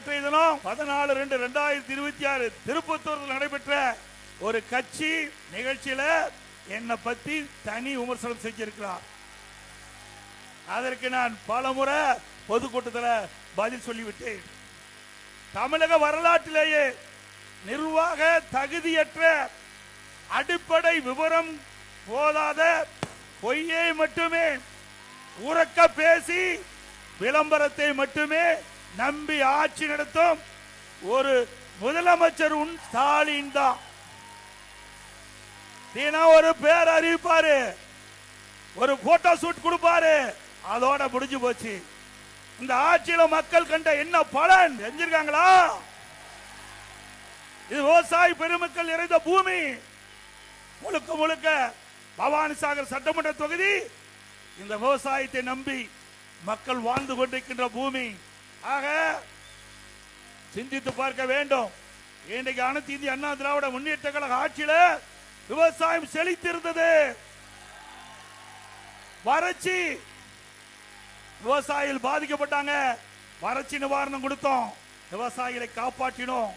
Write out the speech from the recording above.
நேற்றைய தினம் 14/2/2026 திருப்பத்தூரில் நடைபெற்ற ஒரு கட்சி நிகழ்ச்சியில என்னை பத்தி தனி விமர்சனம் செஞ்சிருக்கிறார். அதற்கு நான் பலமுறை பொதுக்கூட்டத்தில் பதில் சொல்லிவிட்டேன். தமிழக வரலாற்றிலேயே நிர்வாக தகுதியற்ற, அடிப்படை விவரம் போதாத பொய்யை மட்டுமே உறக்க பேசி விளம்பரத்தை மட்டுமே நம்பி ஆட்சி நடத்தும் ஒரு முதலமைச்சர் ஸ்டாலின் தான். தினம் ஒரு பேர் அறிவிப்பாரு, ஒரு போட்டோ ஷூட் கொடுப்பாரு, அதோட முடிஞ்சு போச்சு. இந்த ஆட்சியில மக்கள் கண்ட என்ன பலன் செஞ்சிருக்காங்களா? இது விவசாய பெருமக்கள் நிறைந்த பூமி. முழுக்க முழுக்க பவானிசாகர் சட்டமன்ற தொகுதி இந்த விவசாயத்தை நம்பி மக்கள் வாழ்ந்து கொண்டிருக்கின்ற பூமி. ஆக சிந்தித்து பார்க்க வேண்டும். இன்றைக்கு அனைத்து இந்திய அண்ணா திராவிட முன்னேற்ற கழக ஆட்சியில விவசாயம் செழித்திருந்தது. வறட்சி, விவசாயிகள் பாதிக்கப்பட்டாங்க, வறட்சி நிவாரணம் கொடுத்தோம், விவசாயிகளை காப்பாற்றினோம்.